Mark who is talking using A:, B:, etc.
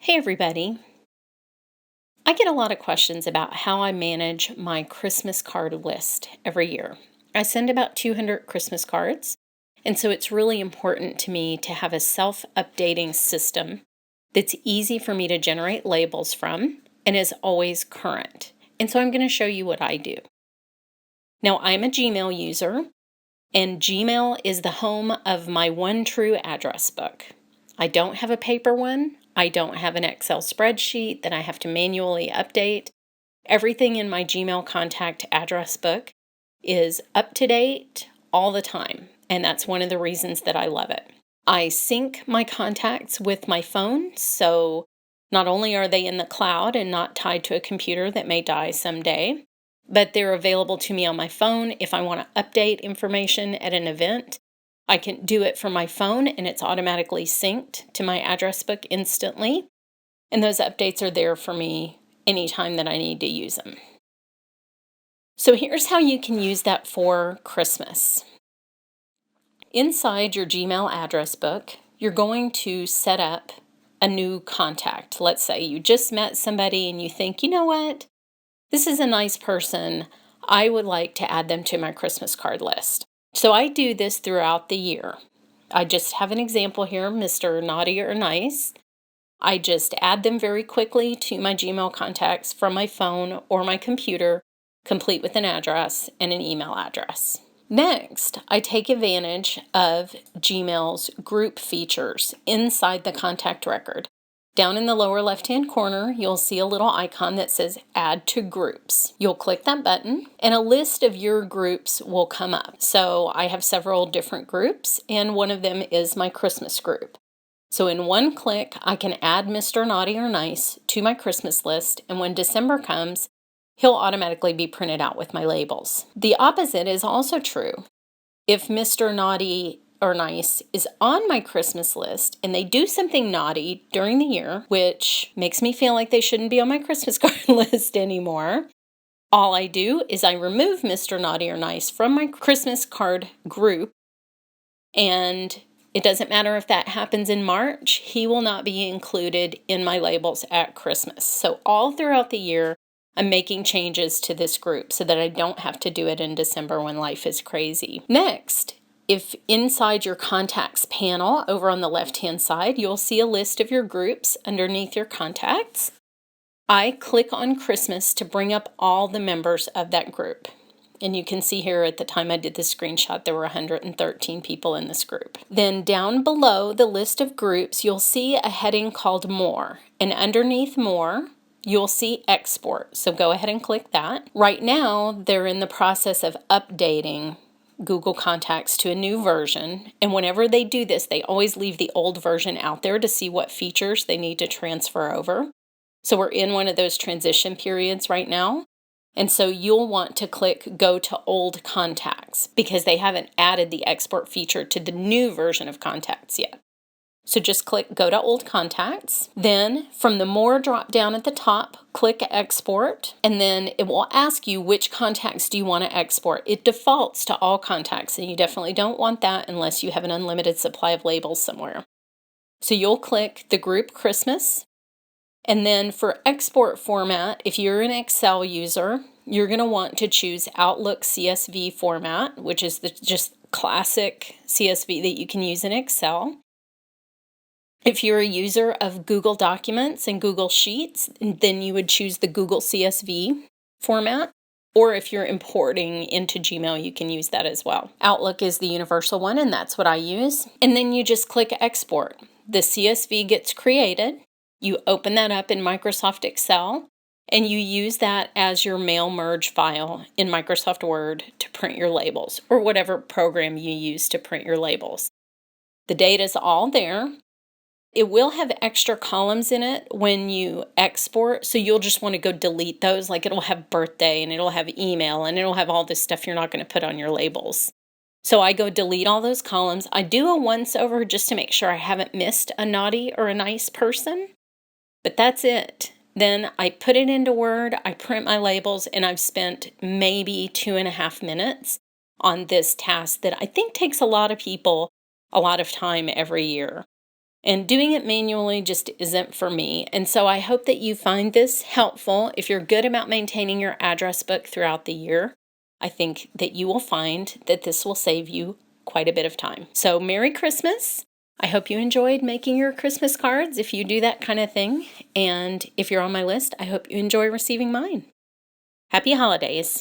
A: Hey, everybody. I get a lot of questions about how I manage my Christmas card list every year. I send about 200 Christmas cards, and so it's really important to me to have a self updating system that's easy for me to generate labels from and is always current. And so I'm going to show you what I do. Now, I'm a Gmail user, and Gmail is the home of my one true address book. I don't have a paper one. I don't have an Excel spreadsheet that I have to manually update. Everything in my Gmail contact address book is up to date all the time, and that's one of the reasons that I love it. I sync my contacts with my phone, so not only are they in the cloud and not tied to a computer that may die someday, but they're available to me on my phone if I want to update information at an event. I can do it from my phone and it's automatically synced to my address book instantly. And those updates are there for me anytime that I need to use them. So here's how you can use that for Christmas. Inside your Gmail address book, you're going to set up a new contact. Let's say you just met somebody and you think, you know what? This is a nice person. I would like to add them to my Christmas card list. So I do this throughout the year. I just have an example here, Mr. Naughty or Nice. I just add them very quickly to my Gmail contacts from my phone or my computer, complete with an address and an email address. Next, I take advantage of Gmail's group features inside the contact record. Down in the lower left-hand corner, you'll see a little icon that says Add to Groups. You'll click that button, and a list of your groups will come up. So I have several different groups, and one of them is my Christmas group. So in one click, I can add Mr. Naughty or Nice to my Christmas list, and when December comes, he'll automatically be printed out with my labels. The opposite is also true. If Mr. Naughty or Nice is on my Christmas list and they do something naughty during the year, which makes me feel like they shouldn't be on my Christmas card list anymore, all I do is I remove Mr. Naughty or Nice from my Christmas card group, and it doesn't matter if that happens in March, he will not be included in my labels at Christmas. So all throughout the year, I'm making changes to this group so that I don't have to do it in December when life is crazy. Next, if inside your contacts panel over on the left-hand side, you'll see a list of your groups underneath your contacts. I click on Christmas to bring up all the members of that group. And you can see here at the time I did this screenshot, there were 113 people in this group. Then down below the list of groups, you'll see a heading called More. And underneath More, you'll see Export. So go ahead and click that. Right now, they're in the process of updating Google Contacts to a new version. And whenever they do this, they always leave the old version out there to see what features they need to transfer over. So we're in one of those transition periods right now. And so you'll want to click Go to Old Contacts because they haven't added the export feature to the new version of Contacts yet. So just click Go to Old Contacts. Then from the More drop down at the top, click Export, and then it will ask you which contacts do you want to export. It defaults to all contacts, and you definitely don't want that unless you have an unlimited supply of labels somewhere. So you'll click the group Christmas, and then for export format, if you're an Excel user, you're going to want to choose Outlook CSV format, which is the just classic CSV that you can use in Excel. If you're a user of Google Documents and Google Sheets, then you would choose the Google CSV format. Or if you're importing into Gmail, you can use that as well. Outlook is the universal one, and that's what I use. And then you just click Export. The CSV gets created. You open that up in Microsoft Excel, and you use that as your mail merge file in Microsoft Word to print your labels, or whatever program you use to print your labels. The data's all there. It will have extra columns in it when you export, so you'll just want to go delete those. Like it'll have birthday, and it'll have email, and it'll have all this stuff you're not going to put on your labels. So I go delete all those columns. I do a once over just to make sure I haven't missed a naughty or a nice person. But that's it. Then I put it into Word, I print my labels, and I've spent maybe 2.5 minutes on this task that I think takes a lot of people a lot of time every year. And doing it manually just isn't for me. And so I hope that you find this helpful. If you're good about maintaining your address book throughout the year, I think that you will find that this will save you quite a bit of time. So Merry Christmas. I hope you enjoyed making your Christmas cards if you do that kind of thing. And if you're on my list, I hope you enjoy receiving mine. Happy holidays.